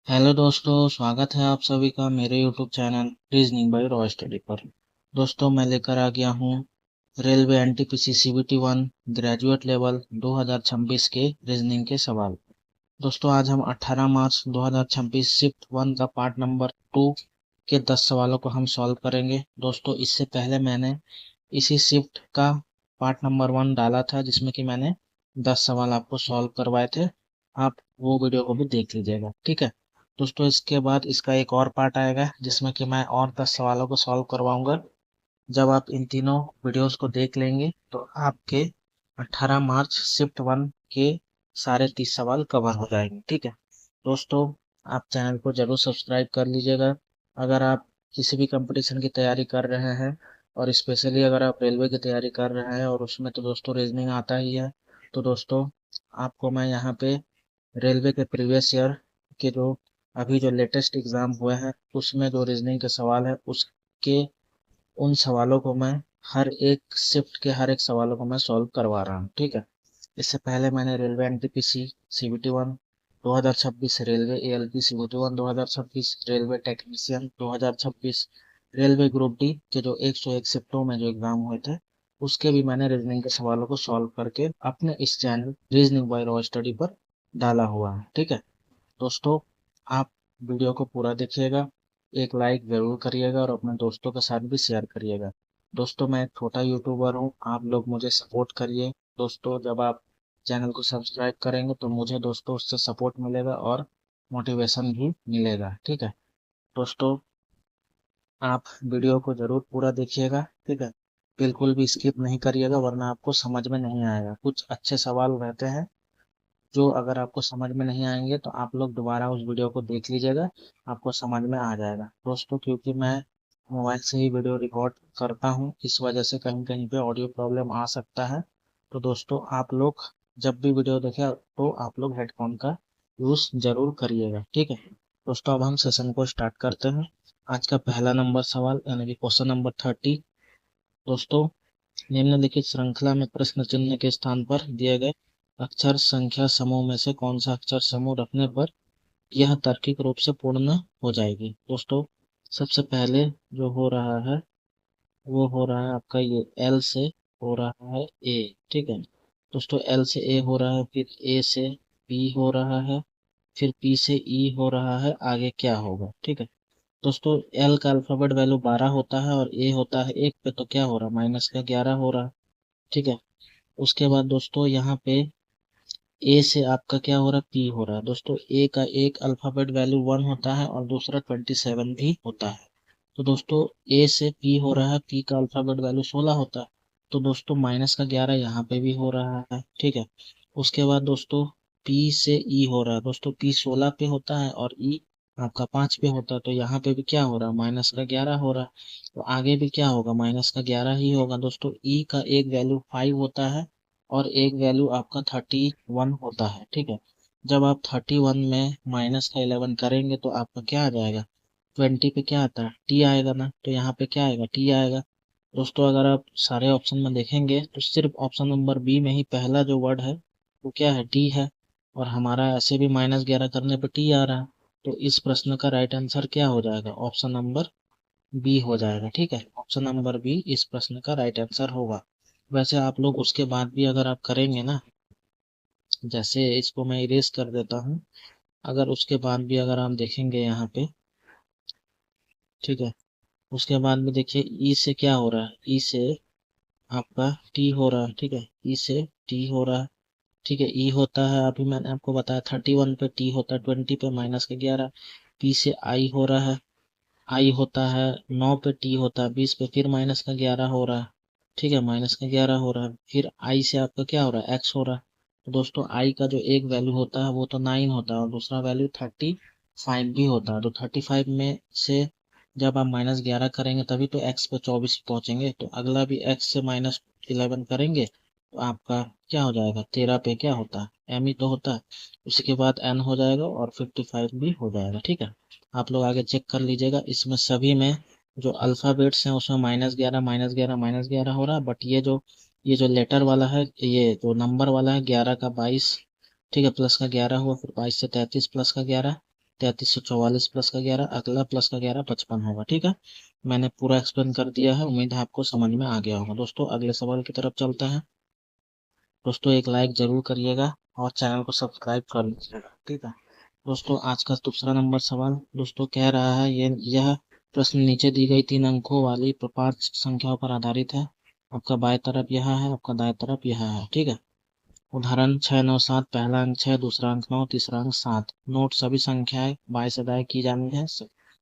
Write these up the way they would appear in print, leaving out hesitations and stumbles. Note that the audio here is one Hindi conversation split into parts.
हेलो दोस्तों, स्वागत है आप सभी का मेरे YouTube channel reasoning bye Roy study पर। दोस्तों, मैं लेकर आ गया हूँ railway NTPC CBT 1 graduate level 2026 के रीजनिंग के सवाल। दोस्तों, आज हम 18 मार्च 2026 शिफ्ट 1 का पार्ट नंबर 2 के 10 सवालों को हम सॉल्व करेंगे। दोस्तों, इससे पहले मैंने इसी शिफ्ट का पार्ट नंबर 1 डाला था, जिसमें कि मैंने 10 सवाल आपको सॉल्व करवाए थे। आप वो वीडियो को भी देख लीजिएगा, ठीक है। दोस्तों, इसके बाद इसका एक और पार्ट आएगा, जिसमें कि मैं और 10 सवालों को सॉल्व करवाऊंगा। जब आप इन तीनों वीडियोस को देख लेंगे तो आपके 18 मार्च शिफ्ट 1 के सारे 30 सवाल कवर हो जाएंगे, ठीक है। दोस्तों, आप चैनल को जरूर सब्सक्राइब कर लीजिएगा। अगर आप किसी भी कंपटीशन की तैयारी कर रहे हैं, और स्पेशली अगर आप रेलवे की तैयारी कर रहे हैं, और उसमें तो दोस्तों रीजनिंग आता ही है, तो दोस्तों आपको मैं यहाँ पे रेलवे के प्रीवियस ईयर के जो अभी जो लेटेस्ट एग्जाम हुए हैं, उसमें जो रीजनिंग के सवाल है, उसके उन सवालों को मैं हर एक शिफ्ट के हर एक सवालों को मैं सॉल्व करवा रहा हूँ, ठीक है। इससे पहले मैंने railway NTPC CBT 1 2026, railway ALP CBT 1 2026, railway technician 2026, railway group D के जो 101 शिफ्टों में जो एग्जाम हुए थे, उसके भी मैंने रीजनिंग के सवालों को सॉल्व करके अपने इस channel reasoning bye raw study पर डाला हुआ है, ठीक है। दोस्तों, आप वीडियो को पूरा देखिएगा, एक लाइक जरूर करिएगा और अपने दोस्तों के साथ भी शेयर करिएगा। दोस्तों, मैं एक छोटा यूट्यूबर हूँ, आप लोग मुझे सपोर्ट करिए। दोस्तों, जब आप चैनल को सब्सक्राइब करेंगे तो मुझे दोस्तों उससे सपोर्ट मिलेगा और मोटिवेशन भी मिलेगा, ठीक है। दोस्तों, आप वीडियो को जरूर पूरा देखिएगा, ठीक है। बिल्कुल भी स्किप नहीं करिएगा, वरना आपको समझ में नहीं आएगा। कुछ अच्छे सवाल रहते हैं जो अगर आपको समझ में नहीं आएंगे तो आप लोग दोबारा उस वीडियो को देख लीजिएगा, आपको समझ में आ जाएगा। दोस्तों, क्योंकि मैं मोबाइल से ही वीडियो रिकॉर्ड करता हूँ, इस वजह से कहीं कहीं पे ऑडियो प्रॉब्लम आ सकता है। तो दोस्तों, आप लोग जब भी वीडियो देखें तो आप लोग हेडफोन का यूज़ जरूर करिएगा, ठीक है। दोस्तों, अब हम सेशन को स्टार्ट करते हैं। आज का पहला नंबर सवाल यानी कि क्वेश्चन नंबर 30। दोस्तों, निम्नलिखित श्रृंखला में प्रश्न चिन्ह के स्थान पर दिए गए अक्षर संख्या समूह में से कौन सा अक्षर समूह रखने पर यह तार्किक रूप से पूर्ण हो जाएगी। दोस्तों, सबसे पहले जो हो रहा है वो हो रहा है आपका ये एल से हो रहा है ए, ठीक है। दोस्तों, एल से ए हो रहा है, फिर ए से बी हो रहा है, फिर पी से ई हो रहा है। आगे क्या होगा, ठीक है। दोस्तों, एल का अल्फाबेट वैल्यू 12 होता है और ए होता है 1 पे, तो क्या हो रहा है, माइनस का 11 हो रहा है, ठीक है। उसके बाद दोस्तों यहाँ पे ए से आपका क्या हो रहा है, पी हो रहा है। दोस्तों, ए का एक अल्फाबेट वैल्यू 1 होता है और दूसरा 27 भी होता है। तो दोस्तों, ए से पी हो रहा है, पी का अल्फाबेट वैल्यू 16 होता है, तो दोस्तों माइनस का 11 यहाँ पे भी हो रहा है, ठीक है। उसके बाद दोस्तों पी से ई हो रहा है। दोस्तों, पी 16 पे होता है और ई आपका 5 पे होता है, तो यहाँ पे भी क्या हो रहा है, माइनस का 11 हो रहा है। तो आगे भी क्या होगा, माइनस का 11 ही होगा। दोस्तों, ई का एक वैल्यू 5 होता है और एक वैल्यू आपका 31 होता है, ठीक है। जब आप 31 में माइनस का 11 करेंगे तो आपका क्या आ जाएगा, 20 पे क्या आता है, टी आएगा ना, तो यहाँ पे क्या आएगा, टी आएगा। दोस्तों, अगर आप सारे ऑप्शन में देखेंगे तो सिर्फ ऑप्शन नंबर बी में ही पहला जो वर्ड है वो क्या है, टी है। और हमारा ऐसे भी -11 करने पे टी आ रहा है, तो इस प्रश्न का राइट आंसर क्या हो जाएगा, ऑप्शन नंबर बी हो जाएगा, ठीक है। ऑप्शन नंबर बी इस प्रश्न का राइट आंसर होगा। वैसे आप लोग उसके बाद भी अगर आप करेंगे ना, जैसे इसको मैं इरेज कर देता हूँ, अगर उसके बाद भी अगर आप देखेंगे यहाँ पे, ठीक है। उसके बाद में देखिए ई से क्या हो रहा है, ई से आपका टी हो रहा है, ठीक है। ई से टी हो रहा है, ठीक है। ई होता है, अभी मैंने आपको बताया 31 पे टी होता है, 20 पे माइनस का 11। पी से आई हो रहा है, आई होता है 9 पे, टी होता है 20 पे, फिर माइनस का 11 हो रहा है, ठीक है, माइनस का 11 हो रहा है। फिर आई से आपका क्या हो रहा है, एक्स हो रहा है। तो दोस्तों, आई का जो एक वैल्यू होता है वो तो 9 होता है और दूसरा वैल्यू 35 भी होता है। तो 35 में से जब आप -11 करेंगे तभी तो एक्स पे 24 पहुंचेंगे, तो अगला भी एक्स से -11 करेंगे तो आपका क्या हो जाएगा, 13 पे क्या होता है, एम ही तो होता है। उसी के बाद एन हो जाएगा और 55 भी हो जाएगा, ठीक है। आप लोग आगे चेक कर लीजिएगा, इसमें सभी में जो अल्फाबेट्स हैं उसमें -11 -11 -11 हो रहा है, बट ये जो लेटर वाला है, ये जो नंबर वाला है 11 का 22, ठीक है, प्लस का 11 हुआ, फिर 22 से 33 प्लस का 11, 3344 प्लस का 11, अगला प्लस का 11 55 होगा। ठीक है, मैंने पूरा एक्सप्लेन कर दिया है, उम्मीद है आपको समझ में आ गया होगा। दोस्तों अगले सवाल की तरफ चलते हैं। दोस्तों एक लाइक जरूर करिएगा और चैनल को सब्सक्राइब कर लीजिएगा। ठीक है दोस्तों, आज का दूसरा नंबर सवाल दोस्तों कह रहा है, यह प्रश्न नीचे दी गई 3 अंकों वाली पांच संख्याओं पर आधारित है। आपका बाएं तरफ यह है, आपका दाएं तरफ यह है। ठीक है, उदाहरण 697, पहला अंक 6, दूसरा अंक 9, तीसरा अंक 7। नोट सभी संख्याएं बाएं से दाएं की जानी है,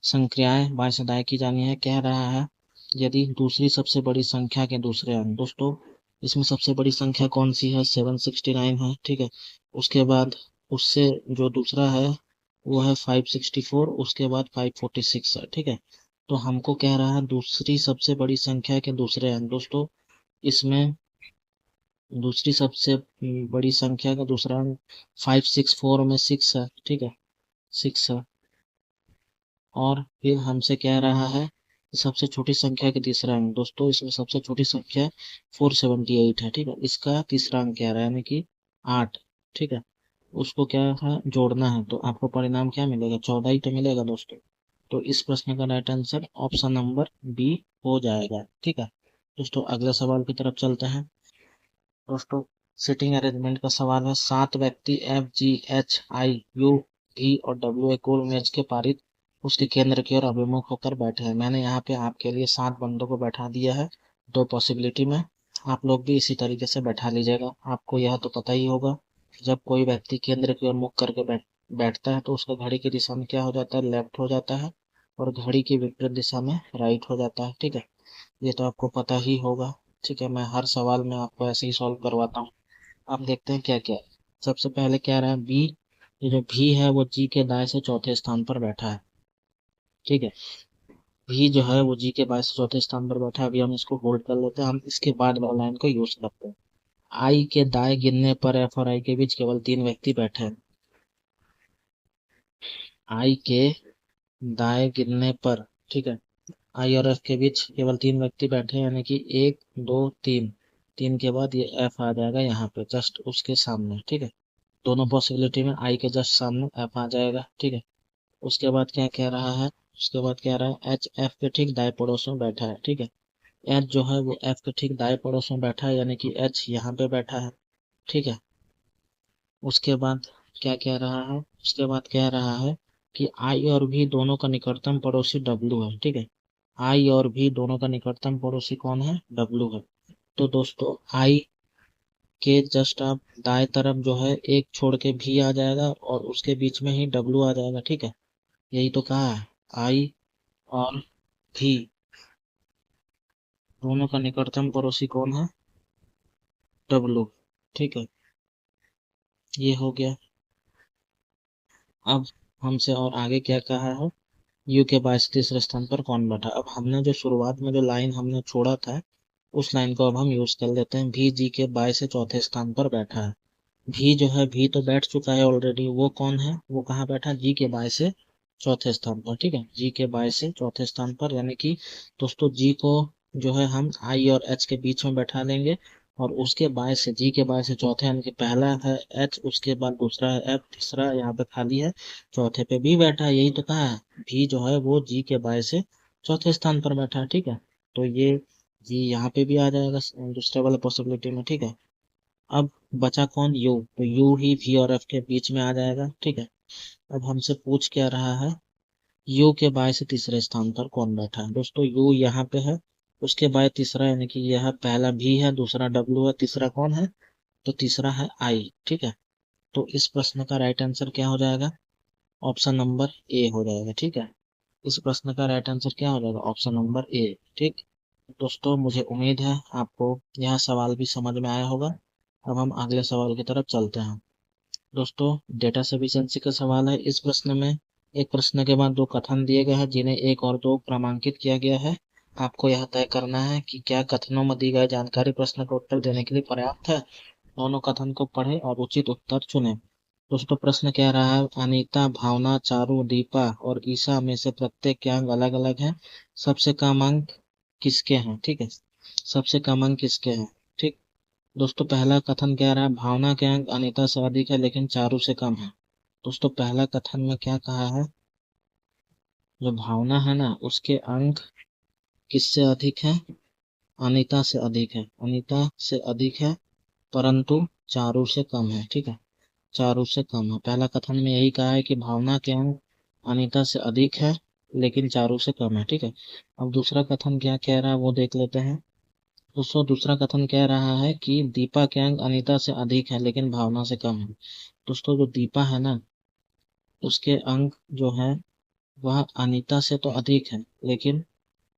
संख्याएं बाएं से दाएं की जानी है। कह रहा है यदि दूसरी सबसे बड़ी संख्या के दूसरे अंक, दोस्तों इसमें सबसे बड़ी संख्या कौन सी है, 769 है। ठीक है, उसके बाद उससे जो दूसरा है वो है 564, उसके बाद 546 है। ठीक है, तो हमको कह रहा है दूसरी सबसे बड़ी संख्या के दूसरे अंक। दोस्तों इसमें दूसरी सबसे बड़ी संख्या का दूसरा अंक 564 में 6 है। ठीक है, 6 है। और फिर हमसे कह रहा है सबसे छोटी संख्या के तीसरा अंक। दोस्तों इसमें सबसे छोटी संख्या 478 है। ठीक है, इसका तीसरा अंक कह रहा है यानी कि 8। ठीक है, उसको क्या है जोड़ना है, तो आपको परिणाम क्या मिलेगा, 14 ही तो मिलेगा दोस्तों। तो इस प्रश्न का right answer option number B हो जाएगा। ठीक है दोस्तों, अगले सवाल की तरफ चलते हैं। दोस्तों सिटिंग अरेंजमेंट का सवाल है, 7 व्यक्ति F G H I you ई और डब्ल्यू एक गोल मेज के पारित उसके केंद्र की ओर अभिमुख होकर बैठे हैं। मैंने यहाँ पे आपके लिए 7 बंदों को बैठा दिया है, 2 पॉसिबिलिटी में। आप लोग भी इसी तरीके से बैठा लीजिएगा। आपको यह तो पता ही होगा, जब कोई व्यक्ति केंद्र की ओर मुख करके बैठता है तो उसका घड़ी की दिशा में क्या हो जाता है, लेफ्ट हो जाता है, और घड़ी की विपरीत दिशा में राइट हो जाता है। ठीक है, ये तो आपको पता ही होगा। ठीक है, मैं हर सवाल में आपको ऐसे ही सॉल्व करवाता हूँ। अब देखते हैं क्या क्या है। सबसे पहले क्या रहा है, बी। ये जो भी है वो जी के दाएं से चौथे स्थान पर बैठा है। ठीक है, भी जो है वो जी के बाएं से चौथे स्थान पर बैठा है। अभी हम इसको होल्ड कर लेते हैं, हम इसके बाद वाला लाइन को यूज करते हैं। आई के दाएं गिनने पर एफ और आई के बीच केवल 3 व्यक्ति बैठे हैं। आई के दाएं गिनने पर, ठीक है, आई और एफ के बीच केवल 3 व्यक्ति बैठे हैं, यानी कि 1 2 3। 3 के बाद ये एफ आ जाएगा यहाँ पे जस्ट उसके सामने। ठीक है, दोनों पॉसिबिलिटी में आई के जस्ट सामने एफ आ जाएगा। ठीक है, उसके बाद क्या कह रहा है, उसके बाद कह रहा है एच एफ के ठीक दाएं पड़ोस में बैठा है। ठीक है, एच जो है वो एफ के ठीक दाएं पड़ोस में बैठा है, यानी कि एच यहाँ पे बैठा है। ठीक है, उसके बाद क्या कह रहा है, उसके बाद कह रहा है कि आई और भी दोनों का निकटतम पड़ोसी डब्लू है। ठीक है, आई और भी दोनों का निकटतम पड़ोसी कौन है, डब्लू है। तो दोस्तों आई के जस्ट आप दाएं तरफ जो है एक छोड़ के भी आ जाएगा और उसके बीच में ही डब्लू आ जाएगा। ठीक है, यही तो कहा है, आई और भी दोनों का निकटतम पड़ोसी कौन है, डब्लू। ठीक है, ये हो गया। अब हमसे और आगे क्या कहा है, यू के 22 तीसरे स्थान पर कौन बैठा। अब हमने जो शुरुआत में जो लाइन हमने छोड़ा था उस लाइन को अब हम यूज कर लेते हैं। भी जी के 22 से चौथे स्थान पर बैठा है। भी जो है भी तो बैठ चुका है ऑलरेडी, वो कौन है, वो कहाँ बैठा, जी के 22 से चौथे स्थान पर। ठीक है, जी के 22 से चौथे स्थान पर, यानी कि दोस्तों जी को जो है हम आई और एच के बीच में बैठा देंगे, और उसके 22 से जी के 22 से चौथे, यानी कि पहला है एच, उसके बाद दूसरा है एफ, तीसरा यहाँ पे खाली है, चौथे पे भी बैठा है। यही तो कहा है, भी जो है वो जी के 22 से चौथे स्थान पर बैठा है। ठीक है, तो ये जी यहाँ पे भी आ जाएगा दूसरे वाले पॉसिबिलिटी में। ठीक है, अब बचा कौन, यू। तो यू ही भी और एफ के बीच में आ जाएगा। ठीक है, अब हमसे पूछ क्या रहा है, यू के बाय से तीसरे स्थान पर कौन बैठा है। दोस्तों यू यहाँ पे है, उसके बाद तीसरा, यानी कि यह पहला भी है, दूसरा डब्ल्यू है, तीसरा कौन है, तो तीसरा है आई। ठीक है, तो इस प्रश्न का राइट आंसर क्या हो जाएगा, ऑप्शन नंबर ए हो जाएगा। ठीक है, इस प्रश्न का राइट आंसर क्या हो जाएगा, ऑप्शन नंबर ए। ठीक दोस्तों, मुझे उम्मीद है आपको यह सवाल भी समझ में आया होगा। अब हम अगले सवाल की तरफ चलते हैं। दोस्तों डेटा सफिशिएंसी का सवाल है। इस प्रश्न में एक प्रश्न के बाद 2 कथन दिए गए हैं जिन्हें 1 और 2 क्रमांकित किया गया है। आपको यह तय करना है कि क्या कथनों में दी गई जानकारी प्रश्न का उत्तर देने के लिए पर्याप्त है। दोनों कथन को पढ़ें और उचित उत्तर चुनें। दोस्तों प्रश्न कह रहा है, अनीता, भावना, चारू, दीपा और ईशा में से प्रत्येक के अंक अलग अलग हैं, सबसे कम अंक किसके हैं। ठीक है, सबसे कम अंक किसके हैं। ठीक दोस्तों, पहला कथन कह रहा है भावना के अंक अनीता से अधिक है लेकिन चारू से कम है। दोस्तों पहला कथन में क्या कहा है, जो भावना है ना उसके अंक किससे अधिक है, अनीता से अधिक है, अनीता से अधिक है परंतु चारू से कम है। ठीक है, चारू से कम है। पहला कथन में यही कहा है कि भावना के अंक अनीता से अधिक है लेकिन चारू से कम है। ठीक है, अब दूसरा कथन क्या कह रहा है वो देख लेते हैं। दोस्तों दूसरा कथन कह रहा है कि दीपा के अंक अनीता से अधिक है लेकिन भावना से कम है। दोस्तों जो दीपा है ना उसके अंक जो है वह अनीता से तो अधिक है लेकिन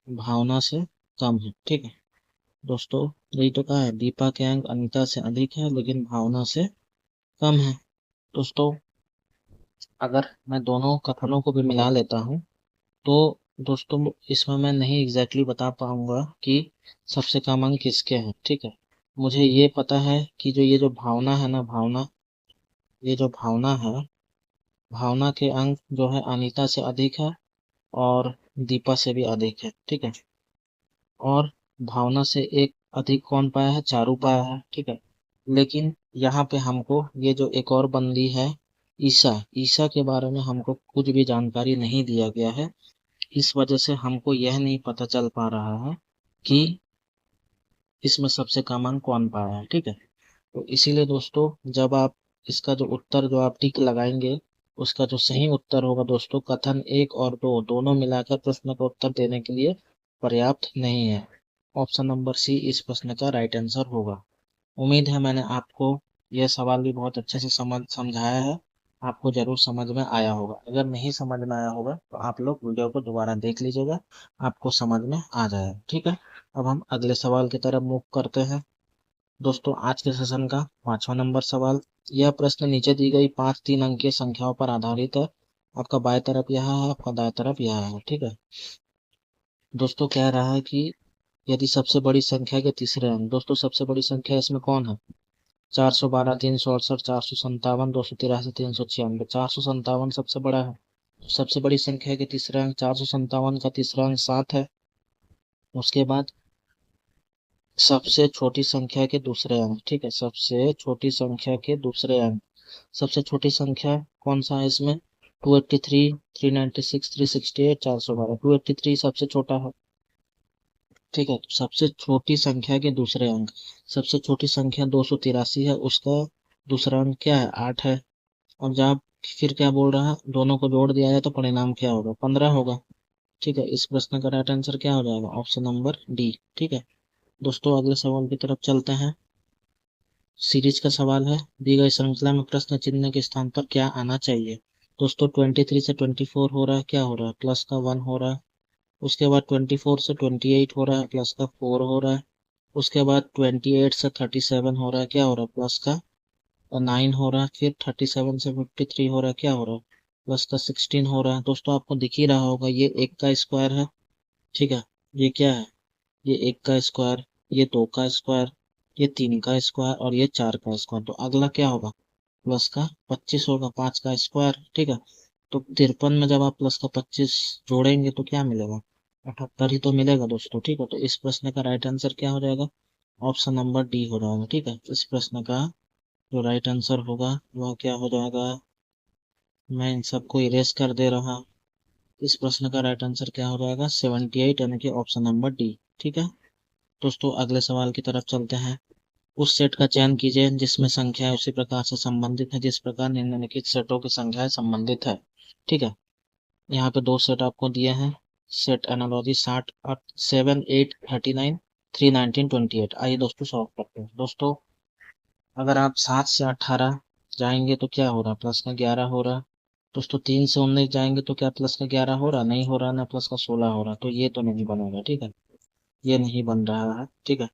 भावना से कम है। ठीक है दोस्तों, यही तो कहा है, दीपा के अंक अनीता से अधिक है लेकिन भावना से कम है। दोस्तों अगर मैं दोनों कथनों को भी मिला लेता हूँ तो दोस्तों इसमें मैं नहीं एग्जैक्टली बता पाऊंगा कि सबसे कम अंक किसके हैं। ठीक है, मुझे ये पता है कि जो ये जो भावना है ना, भावना, ये जो भावना है, भावना के अंक जो है अनीता से अधिक है और दीपा से भी अधिक है। ठीक है, और भावना से एक अधिक कौन पाया है, चारू पाया है। ठीक है, लेकिन यहाँ पे हमको ये जो एक और बंदी है ईशा, ईशा के बारे में हमको कुछ भी जानकारी नहीं दिया गया है। इस वजह से हमको यह नहीं पता चल पा रहा है कि इसमें सबसे कम अंक कौन पाया है। ठीक है, तो इसीलिए दोस्तों जब आप इसका जो उत्तर जो आप टिक लगाएंगे उसका जो सही उत्तर होगा दोस्तों, कथन एक और दो दोनों मिलाकर प्रश्न का उत्तर देने के लिए पर्याप्त नहीं है। ऑप्शन नंबर सी इस प्रश्न का राइट आंसर होगा। उम्मीद है मैंने आपको यह सवाल भी बहुत अच्छे से समझाया है, आपको जरूर समझ में आया होगा। अगर नहीं समझ में आया होगा तो आप लोग वीडियो को दोबारा देख लीजिएगा, आपको समझ में आ जाएगा। ठीक है, अब हम अगले सवाल की तरफ मूव करते हैं। दोस्तों आज के सेशन का 5वां नंबर सवाल, यह प्रश्न नीचे दी गई 5 3 अंकीय संख्याओं पर आधारित है। आपका बाएं तरफ यह है, आपका दाएं तरफ यह है। ठीक है दोस्तों, कह रहा है कि यदि सबसे बड़ी संख्या के तीसरे अंक, दोस्तों सबसे बड़ी संख्या इसमें कौन है, 412, 368, 457, 283, 396। 457 सबसे बड़ा है। सबसे बड़ी संख्या के तीसरा अंक 457 का तीसरा अंक 7 है। उसके बाद सबसे छोटी संख्या के दूसरे अंक, ठीक है, सबसे छोटी संख्या के दूसरे अंक, सबसे छोटी संख्या कौन सा है इसमें, 283, 396, 368, 412। 283 सबसे छोटा है। ठीक है, सबसे छोटी संख्या के दूसरे अंक, सबसे छोटी संख्या 283 है, उसका दूसरा अंक क्या है, 8 है। और जब फिर क्या बोल रहा है, दोनों को जोड़ दिया जाए तो परिणाम क्या होगा, 15 होगा। ठीक है, इस प्रश्न का राइट आंसर क्या हो जाएगा, ऑप्शन नंबर डी। ठीक है दोस्तों, अगले सवाल की तरफ चलते हैं। सीरीज का सवाल है, दी गई श्रृंखला में प्रश्न चिन्ह के स्थान पर क्या आना चाहिए। दोस्तों 23 से 24 हो रहा है, क्या हो रहा है, प्लस का 1 हो रहा है। उसके बाद 24 से 28 हो रहा है, प्लस का 4 हो रहा है। उसके बाद 28 से 37 हो रहा है, क्या हो रहा है, प्लस का 9 हो रहा है। फिर 37 से 53 हो रहा है, क्या हो रहा है, प्लस का 16 हो रहा है। दोस्तों आपको दिख ही रहा होगा ये एक का स्क्वायर है। ठीक है, ये क्या है, ये एक का स्क्वायर, ये दो का स्क्वायर, ये तीन का स्क्वायर और ये चार का स्क्वायर। तो अगला क्या होगा, प्लस का 25 होगा, 5 का स्क्वायर। ठीक है, तो 53 में जब आप प्लस का 25 जोड़ेंगे तो क्या मिलेगा, 78 ही तो मिलेगा दोस्तों। ठीक है, तो इस प्रश्न का राइट आंसर क्या हो जाएगा, ऑप्शन नंबर डी हो जाएगा। ठीक है, इस प्रश्न का जो राइट आंसर होगा वह क्या हो जाएगा, मैं इन सबको इरेज कर दे रहा हूँ। इस प्रश्न का राइट आंसर क्या हो जाएगा, 78, यानी कि ऑप्शन नंबर डी। ठीक है दोस्तों, अगले सवाल की तरफ चलते हैं। उस सेट का चयन कीजिए जिसमें संख्याएं उसी प्रकार से संबंधित है जिस प्रकार निम्नलिखित सेटों की संख्याएं संबंधित है। ठीक है, यहाँ पे दो सेट आपको दिए हैं, सेट एनालॉजी 60, 7, 8, 39, 3, 19, 28। आइए दोस्तों सॉल्व करते हैं। दोस्तों अगर आप 7 से 18 जाएंगे तो क्या हो रहा है, प्लस का 11 हो रहा है। दोस्तों 3 से 19 जाएंगे तो क्या प्लस का 11 हो रहा, नहीं हो रहा ना, प्लस का 16 हो रहा। तो ये तो नहीं बनेगा। ठीक है, ये नहीं बन रहा है। ठीक है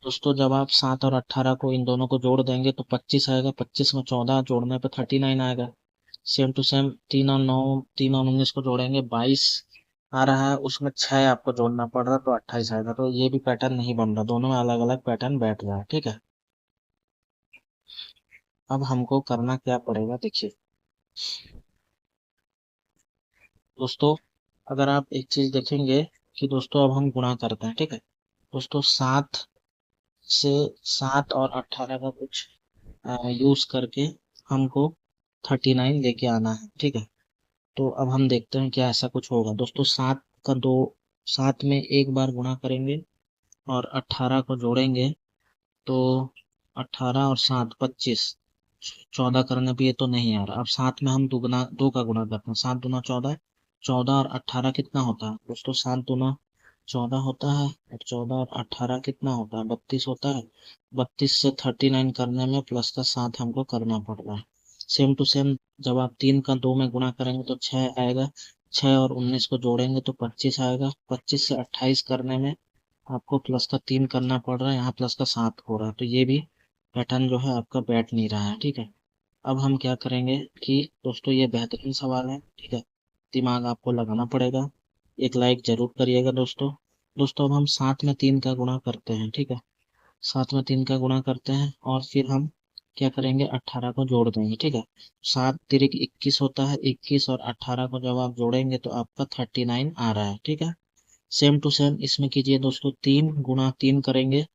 दोस्तों, जब आप 7 और 18 को इन दोनों को जोड़ देंगे तो 25 आएगा, 25 में 14 जोड़ने पे 39 आएगा। सेम टू सेम 3 और 9, 3 और 19 को जोड़ेंगे 22 आ रहा है, उसमें 6 आपको जोड़ना पड़ रहा है तो 28 आएगा। तो ये भी पैटर्न नहीं बन रहा, दोनों में अलग अलग पैटर्न बैठ रहा है। ठीक है, अब हमको करना क्या पड़ेगा, देखिए दोस्तों, अगर आप एक चीज देखेंगे कि दोस्तों अब हम गुणा करते हैं। ठीक है दोस्तों, 7 से 7 और 18 का कुछ यूज करके हमको 39 लेके आना है, ठीक है। तो अब हम देखते हैं क्या ऐसा कुछ होगा दोस्तों। सात में एक बार गुणा करेंगे और 18 को जोड़ेंगे तो 18 और 7 25, 14 करने पे ये तो नहीं आ रहा। अब 7 में हम दुगना दो का गुणा करते हैं, 7 दूना 14, 14 और 18 कितना होता है दोस्तों, 7 दूना 14 होता है और 14 और 18 कितना होता है, 32 होता है। 32 से 39 करने में प्लस का 7 हमको करना पड़ रहा है। सेम टू सेम, जब आप 3 का 2 में गुणा करेंगे तो 6 आएगा, 6 और 19 को जोड़ेंगे तो 25 आएगा। 25 से 28 करने में आपको प्लस का 3 करना पड़ रहा है, यहाँ प्लस का 7 हो रहा है, तो ये भी पैटर्न जो है आपका बैठ नहीं रहा है, ठीक है। अब हम क्या करेंगे कि दोस्तों ये बेहतरीन सवाल है, ठीक है, दिमाग आपको लगाना पड़ेगा। एक लाइक जरूर करिएगा दोस्तों। दोस्तों अब हम 7 में 3 का गुणा करते हैं, ठीक है, 7 में 3 का गुणा करते हैं और फिर हम क्या करेंगे, 18 को जोड़ देंगे, ठीक है। 7 तिरिक 21 होता है, 21 और 18 को जब आप जोड़ेंगे तो आपका 39 आ रहा है, ठीक है। सेम टू सेम इसमें कीजिए दोस्तों, 3 गुणा 3 करेंगे,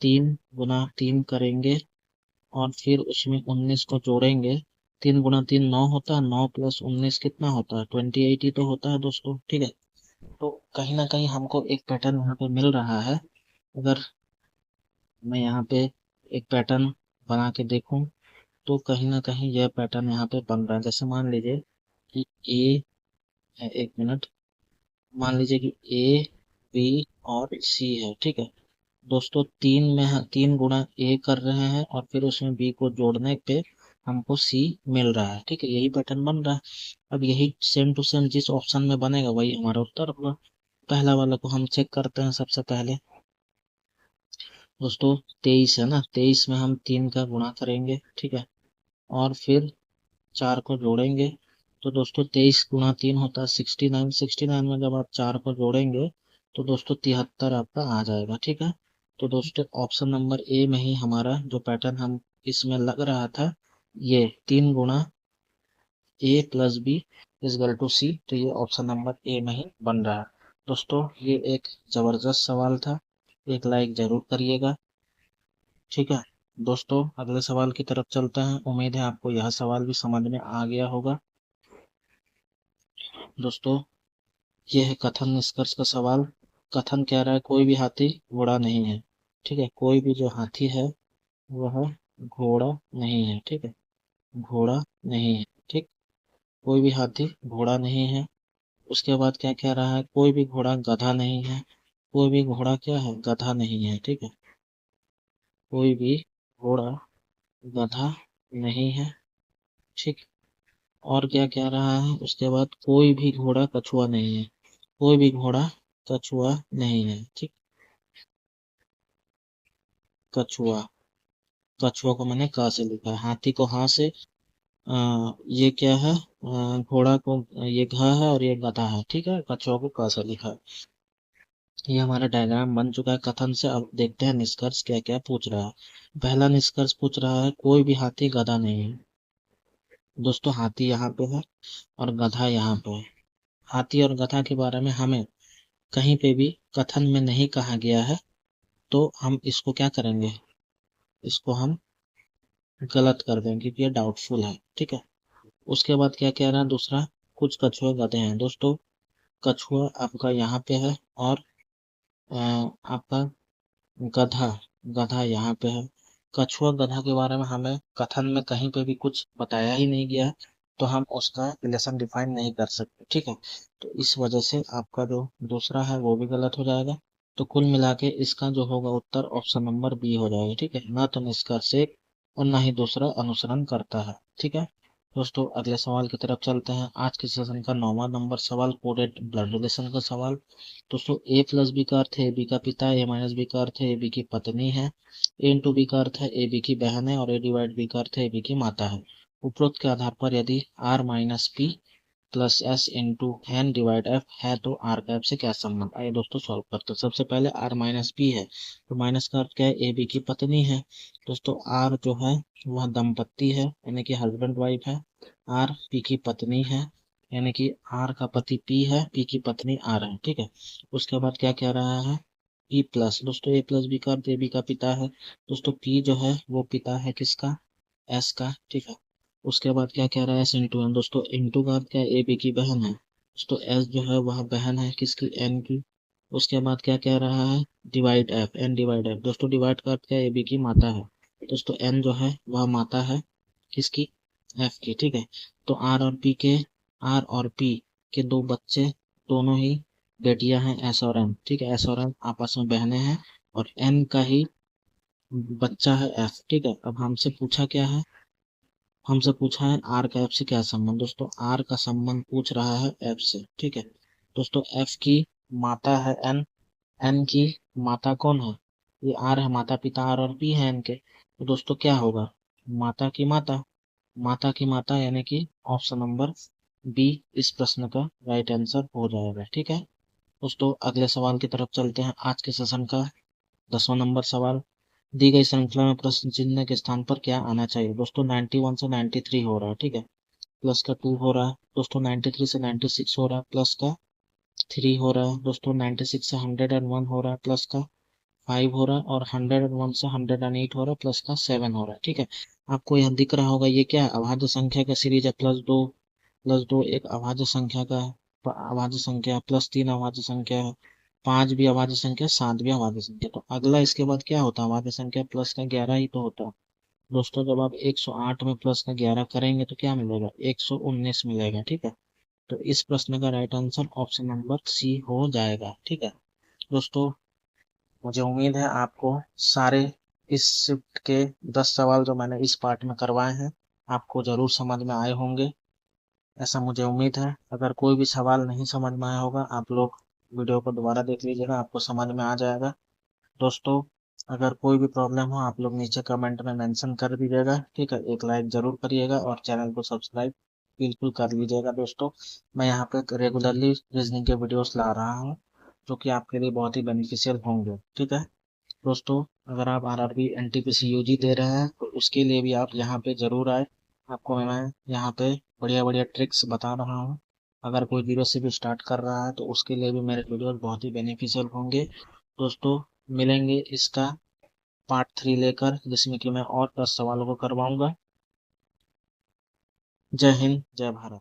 3 गुणा 3 करेंगे और फिर उसमें 19 को जोड़ेंगे। 3 गुणा 3 9 होता है, 9 प्लस 19 कितना होता है, 28 ही तो होता है दोस्तों, ठीक है। तो कहीं ना कहीं हमको एक पैटर्न यहाँ पे मिल रहा है। अगर मैं यहाँ पे एक पैटर्न बना के देखूं तो कहीं ना कहीं यह पैटर्न यहाँ पे बन रहा है। जैसे मान लीजिए कि ए है, एक मिनट, मान लीजिए कि ए बी और सी है, ठीक है। दोस्तों 3 गुणा ए कर रहे हैं और फिर उसमें बी को जोड़ने पे हमको सी मिल रहा है, ठीक है, यही पैटर्न बन रहा है। अब यही सेम टू सेम जिस ऑप्शन में बनेगा वही हमारा उत्तर होगा। पहला वाला को हम चेक करते हैं सबसे पहले। दोस्तों 23 है ना, 23 में हम 3 का गुणा करेंगे, ठीक है, और फिर 4 को जोड़ेंगे। तो दोस्तों 23 गुणा 3 होता है 69, 69 में जब आप 4 को जोड़ेंगे तो दोस्तों 73 आपका आ जाएगा, ठीक है। तो दोस्तों ऑप्शन नंबर ए में ही हमारा जो पैटर्न हम इसमें लग रहा था, ये 3 गुणा ए प्लस बी इजगल टू सी, तो ये ऑप्शन नंबर ए में ही बन रहा है। दोस्तों ये एक जबरदस्त सवाल था, एक लाइक जरूर करिएगा, ठीक है। दोस्तों अगले सवाल की तरफ चलते हैं। उम्मीद है आपको यह सवाल भी समझ में आ गया होगा। दोस्तों ये है कथन निष्कर्ष का सवाल। कथन कह रहा है कोई भी हाथी घोड़ा नहीं है, ठीक है, कोई भी जो हाथी है वह घोड़ा नहीं है, ठीक है, घोड़ा नहीं है, ठीक, कोई भी हाथी घोड़ा नहीं है। उसके बाद क्या कह रहा है, कोई भी घोड़ा गधा नहीं है, कोई भी घोड़ा क्या है, गधा नहीं है, ठीक है, कोई भी घोड़ा गधा नहीं है, ठीक। और क्या कह रहा है उसके बाद, कोई भी घोड़ा कछुआ नहीं है, कोई भी घोड़ा कछुआ नहीं है, ठीक। कछुआ, कछुआ को मैंने क से लिखा है, हाथी को हाँ से, ये क्या है, घोड़ा को ये घ है और ये गधा है, ठीक है, कछुआ को क से लिखा है। ये हमारा डायग्राम बन चुका है कथन से। अब देखते हैं निष्कर्ष क्या क्या पूछ रहा है। पहला निष्कर्ष पूछ रहा है कोई भी हाथी गधा नहीं है। दोस्तों हाथी यहाँ पे है और गधा यहाँ पे है। हाथी और गधा के बारे में हमें कहीं पे भी कथन में नहीं कहा गया है, तो हम इसको क्या करेंगे, इसको हम गलत कर देंगे क्योंकि ये डाउटफुल है, ठीक है। उसके बाद क्या कह रहा है दूसरा, कुछ कछुए गधे हैं। दोस्तों कछुआ आपका यहाँ पे है और आपका गधा, गधा यहाँ पे है। कछुआ गधा के बारे में हमें कथन में कहीं पे भी कुछ बताया ही नहीं गया है, तो हम उसका रिलेशन डिफाइन नहीं कर सकते, ठीक है। तो इस वजह से आपका जो दूसरा है वो भी गलत हो जाएगा। तो कुल मिला के इसका जो होगा उत्तर ऑप्शन नंबर बी हो जाएगा, ठीक है, ना तो निष्कर्ष एक और ना ही दूसरा अनुसरण करता है, ठीक है। दोस्तों अगले सवाल की तरफ चलते हैं। आज के सेशन का 9वां नंबर सवाल, कोडेड ब्लड रिलेशन का सवाल। दोस्तों ए प्लस बी का अर्थ है ए बी का पिता, ए माइनस बी का अर्थ है ए बी की पत्नी है, ए इंटू बी का अर्थ है ए बी की बहन है और ए डिवाइड बी का अर्थ है ए बी की माता है। उपरोक्त के आधार पर यदि R minus P plus S into N divide F है तो आर का एफ से क्या संबंध। आइए दोस्तों सॉल्व करते हैं। सबसे पहले आर माइनस पी है, तो माइनस का अर्थ क्या है, ए बी की पत्नी है। दोस्तों आर जो है वह दंपत्ति है, यानी कि हस्बैंड वाइफ है। आर पी की पत्नी है, यानी कि आर का पति पी है, पी की पत्नी आर है, ठीक है। उसके बाद क्या कह रहा है, पी प्लस, दोस्तों ए प्लस बी का अर्थ ए बी का पिता है। दोस्तों पी जो है वो पिता है किसका, एस का, ठीक है। उसके बाद क्या कह रहा है इंटू एन। दोस्तों इंटू का क्या ए बी की बहन है, दोस्तों एस जो है वह बहन है किसकी, एन की। उसके बाद क्या कह रहा है, divide F, N divide F. दोस्तों डिवाइड का क्या, ए बी की माता है, दोस्तों एन जो है वह माता है किसकी, एफ की, ठीक है। तो आर और पी के दो बच्चे दोनों ही बेटियां हैं, एस और एन, ठीक है। एस और एन आपस में बहनें हैं, और एन का ही बच्चा है एफ, ठीक है। अब हमसे पूछा क्या है, हमसे पूछा है आर का एफ से क्या संबंध। दोस्तों आर का संबंध पूछ रहा है एफ से, ठीक है। दोस्तों एफ की माता है एन, एन की माता कौन है, ये आर है, माता पिता आर और पी है एन के। तो दोस्तों क्या होगा, माता की माता, माता की माता यानी कि ऑप्शन नंबर बी इस प्रश्न का राइट आंसर हो जाएगा, ठीक है। दोस्तों अगले सवाल की तरफ चलते हैं। आज के सेशन का 10वां नंबर सवाल, दी गई श्रृंखला में प्रश्न चिन्ह के स्थान पर क्या आना चाहिए। दोस्तों 91 से 93 हो रहा है, ठीक है, प्लस का 2 हो रहा है। दोस्तों 93 से 96 हो रहा है, प्लस का 3 हो रहा है। दोस्तों 96 से 101 हो रहा है, प्लस का 5 हो रहा है। और 101 से 108 हो रहा है, प्लस का 7 हो रहा है, ठीक है। आपको यह दिख रहा होगा, ये क्या है, अभाज्य संख्या का सीरीज है। प्लस दो एक अभाज्य संख्या का है, अभाज्य संख्या, +3 अभाज्य संख्या है, 5 भी अभाज्य संख्या, 7 भी अभाज्य संख्या। तो अगला इसके बाद क्या होता है, अभाज्य संख्या प्लस का 11 ही तो होता है। दोस्तों जब आप 108 में प्लस का 11 करेंगे तो क्या मिलेगा, 119 मिलेगा, ठीक है। तो इस प्रश्न का right answer option number C हो जाएगा, ठीक है। दोस्तों मुझे उम्मीद है आपको सारे इस शिफ्ट के 10 सवाल जो मैंने इस पार्ट में करवाए हैं आपको जरूर समझ में आए होंगे, ऐसा मुझे उम्मीद है। अगर कोई भी सवाल नहीं समझ में आया होगा आप लोग वीडियो को दोबारा देख लीजिएगा, आपको समझ में आ जाएगा। दोस्तों अगर कोई भी प्रॉब्लम हो आप लोग नीचे कमेंट में मेंशन कर दीजिएगा, ठीक है। एक लाइक जरूर करिएगा और चैनल को सब्सक्राइब बिल्कुल कर लीजिएगा। दोस्तों मैं यहाँ पे रेगुलरली रीजनिंग के वीडियोस ला रहा हूँ जो कि आपके लिए बहुत ही बेनिफिशियल होंगे, ठीक है। दोस्तों अगर आप आरआरबी एनटीपीसी यूजी दे रहे हैं तो उसके लिए भी आप यहाँ पे जरूर आए, आपको मैं यहाँ पे बढ़िया बढ़िया ट्रिक्स बता रहा हूँ। अगर कोई जीरो से भी स्टार्ट कर रहा है तो उसके लिए भी मेरे वीडियोस बहुत ही बेनिफिशियल होंगे। दोस्तों मिलेंगे इसका पार्ट 3 लेकर, जिसमें कि मैं और 10 सवालों को करवाऊंगा। जय हिंद, जय भारत।